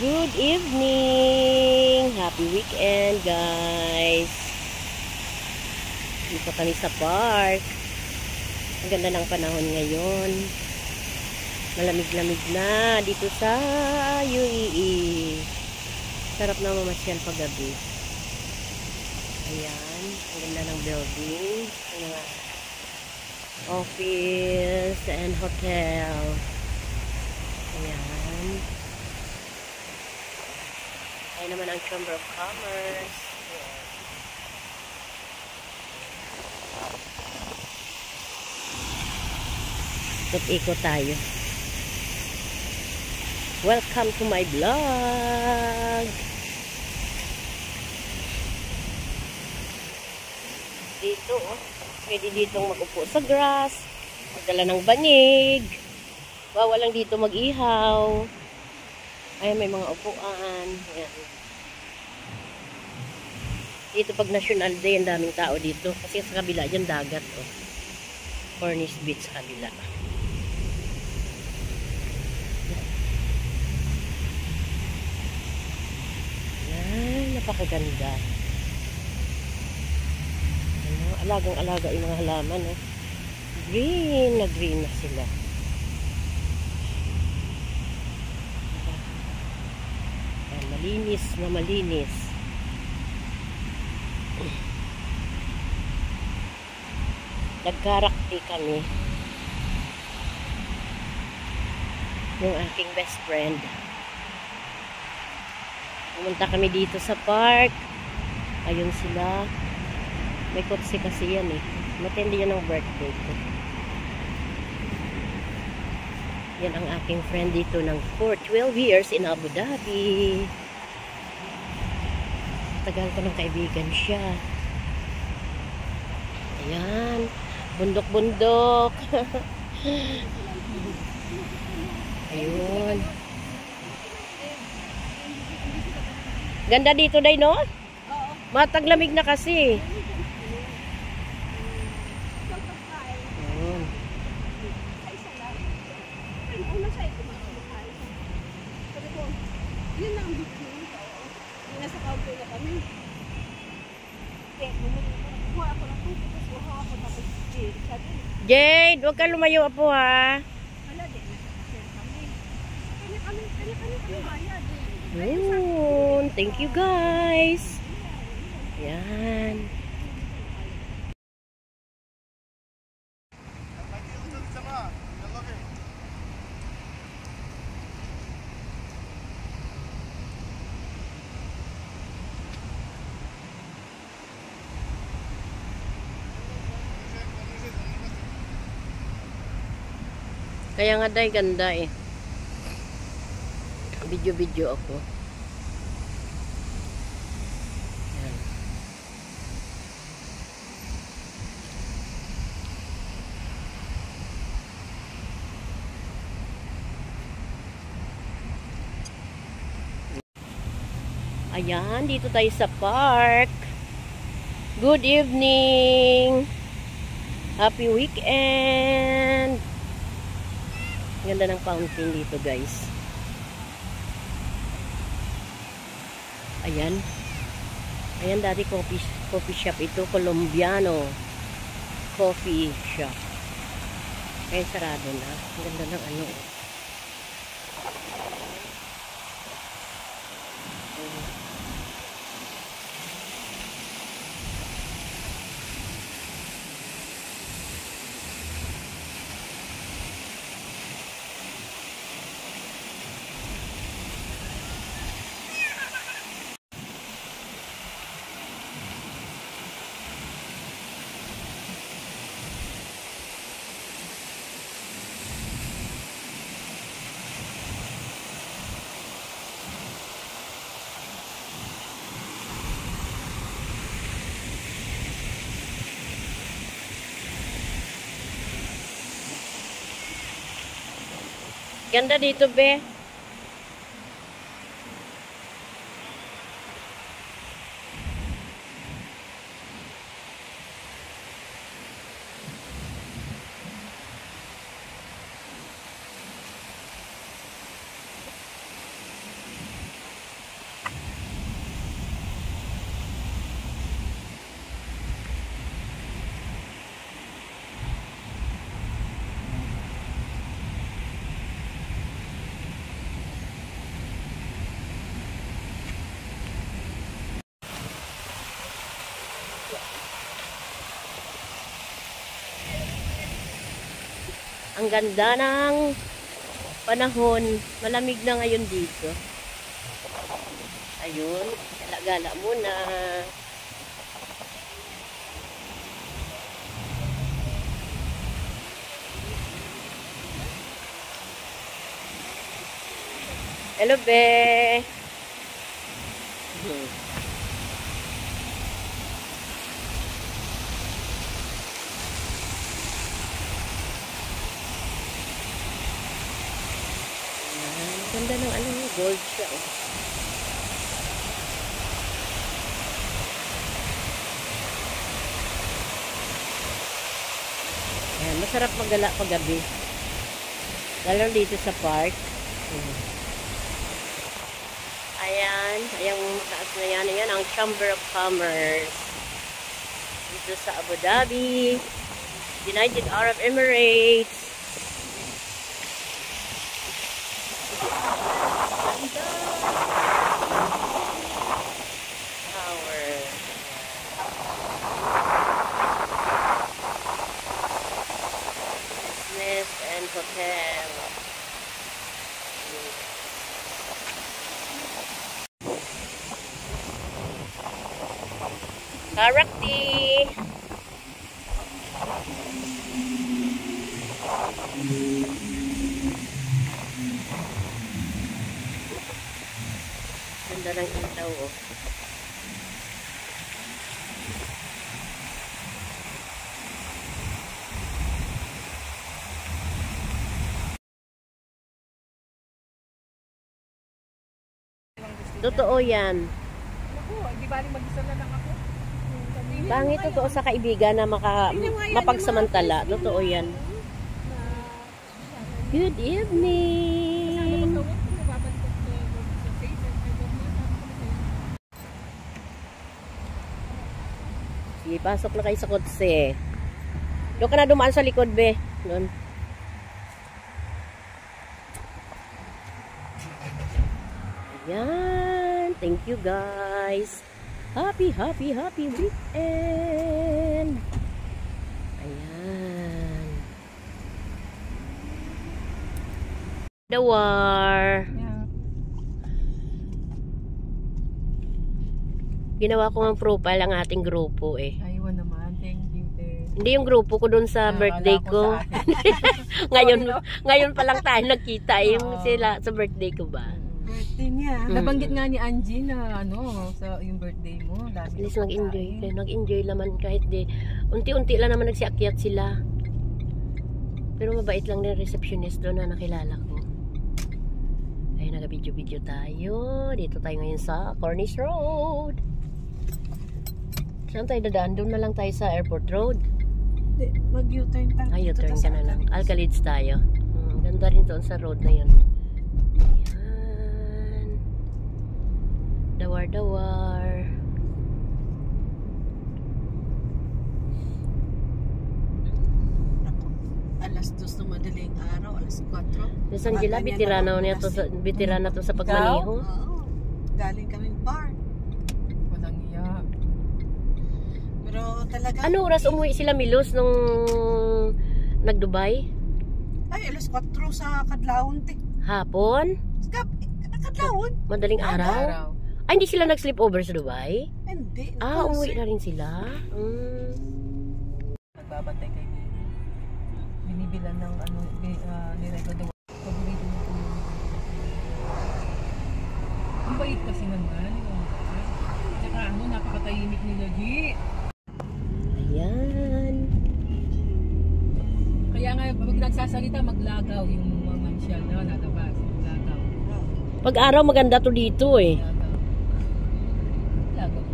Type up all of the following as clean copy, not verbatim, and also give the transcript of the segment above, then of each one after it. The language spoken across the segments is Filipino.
Good evening! Happy weekend, guys! Dito kami sa park. Ang ganda ng panahon ngayon. Malamig-lamig na dito sa UAE. Sarap na mamasyal paggabi. Ayan, ang ganda ng building. Mga office and hotel. Ayan. Ayan naman ang Chamber of Commerce. Ikot-ikot tayo. Welcome to my vlog. Dito, pwede ditong mag-upo sa grass, magdala ng banig. Bawal lang dito mag-ihaw. Ayan, may mga upuan. Ayan. Dito pag National Day, ang daming tao dito. Kasi sa kabila dyan dagat. Oh. Cornish Beach sa kabila. Ayan, napakaganda. Ano, alagang-alaga yung mga halaman. Oh. Green na green na sila. Ayan, malinis na malinis. Nagkarakti kami yung aking best friend. Pumunta kami dito sa park. Ayun sila. May kotse kasi yan eh. Matindi yan ang birthday ko. Yan ang aking friend dito for 12 years in Abu Dhabi. Tagal ko ng kaibigan siya. Ayan. Bundok-bundok. Ayun. Ganda dito, day, no? Mataglamig na kasi. Ayun. Jade, huwag ka lumayo po ha. Thank you guys. Yan. Kaya nga day ganda eh. Video-video ako. Yan. Ayan, dito tayo sa park. Good evening. Happy weekend. Ganda ng fountain dito, guys. Ayan. Ayan, dati coffee shop ito. Colombiano coffee shop. Kaya sarado na. Ang ganda ng ano. Ganda dito, be. Ang ganda ng panahon. Malamig na ngayon dito. Ayun, gala-gala muna. Hello, be. Ganda ng ano, gold siya. Oh. Ayan, masarap maggala paggabi. Lalo dito sa park. Ayan, ayang mataas na yan. Ayan ang Chamber of Commerce. Dito sa Abu Dhabi, United Arab Emirates. Tower. Business and hotel. Karakti. Ganda ng ilaw, oh. Totoo yan. Naku, di ba mag-isa na lang ako? Pangit totoo sa kaibigan na mapagsamantala. Totoo yan. Good evening. Sige, pasok na kayo sa kotse. Doon ka na dumaan sa likod, be. Doon. Ayan. Thank you, guys. Happy weekend. Ayan. Dawar. Yeah. Ginawa ko ng profile ang ating grupo eh. Ayun naman, thank you. Hindi yung grupo ko doon sa birthday ko. ngayon pa lang tayo nagkita yung sila sa birthday ko ba. Birthday niya. Nabanggit nga ni Angie na sa yung birthday mo. At least nag-enjoy. Nag-enjoy naman kahit di. Unti-unti lang naman nagsiakyat sila. Pero mabait lang din receptionist doon na nakilala ko. Ayun, nag-video-video tayo. Dito tayo ngayon sa Cornish Road. Saan tayo dadaan? Doon na lang tayo sa Airport Road. Mag-U-turn tayo. Ay, U-turn ka na lang. Alcalids tayo. Ganda rin doon sa road na yun. Ayan. Dawar-dawar. Alas 2 ng madaling araw, alas 4. Miss Angela, bitirana to sa pagmaniho. Galing kaming bar. Walang iya. Pero talaga. Ano oras umuwi sila, Milos, nung nag-Dubai? Ay, alas 4 sa Kadlawon. Hapon? Kadlawon? Madaling araw? Ay, hindi sila nag-sleepover sa Dubai? Hindi. Umuwi na rin sila? Nagbabantay kay Nini. Binibilan ng nirego daw. Paborito mo po yung ang bait kasi naman. Tsaka napakatahimik nila, G. Ayan. Kaya nga, pag nagsasalita, maglagaw yung mga mansyal na lalabas. Maglagaw. Pag araw maganda to dito eh. Lagaw.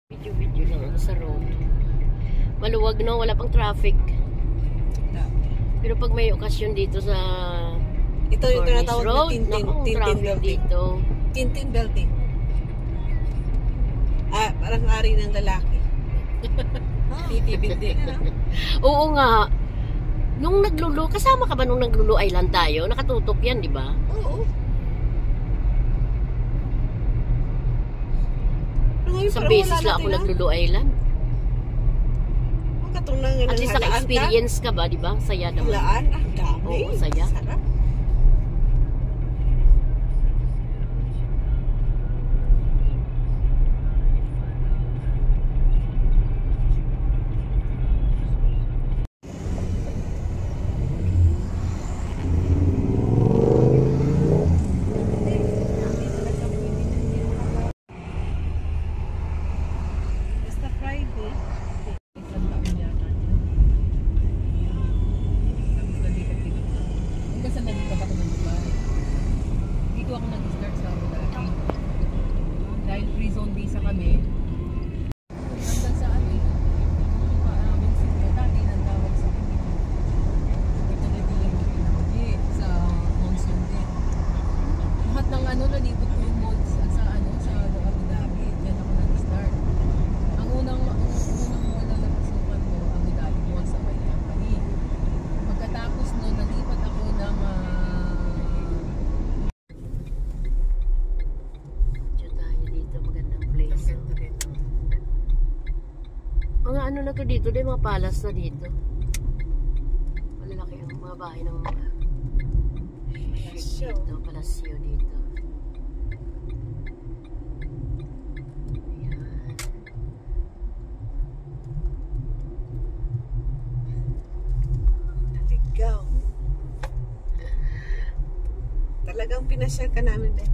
Video-video lang ako sa road. Maluwag no, wala pang traffic. Pero pag may okasyon dito sa Ito yung Cornish tinatawag na Road, Tintin traffic Belting. dito. Tintin Belting. Parang ari ng lalaki. Titi Belting. Oo nga. Nung kasama ka ba nung naglulo island tayo? Nakatutok yan, di ba? Oo. Ngayon, Sa parang beses wala lang ako natin, naglulu island. Ang katunangan At ng least halaan ka. naka-experience ka ba, di ba? Ang saya naman. Halaan, ang dami. Oo, saya. Sarap. Basta Friday. Isang taon yata niya. Tapos nalipat dito na. Hanggang sa nalipat ako ng Dubai. Dito ako nag-start sa Abu Dhabi. Dahil free zone visa kami. Hanggang sa ano eh. Mexico. Dati nang tawag sa akin. Ito na bilang sa monsoon din. Lahat ng ano, nalipot ko yung malls sa ano, sa Abu Dhabi. Diyan ako nag-start. Ang unang mall na napasukan ko, Abu Dhabi Mall sa White Company. Pagkatapos nun, nalipat ako ng Diyan tayo dito, magandang place. Mga ano na to dito, din mga palace na dito. Malalaki ang mga bahay ng mga Palasyo. dito, palasyo dito. Ayan. Naligaw. Talagang pinasyal ka namin, eh.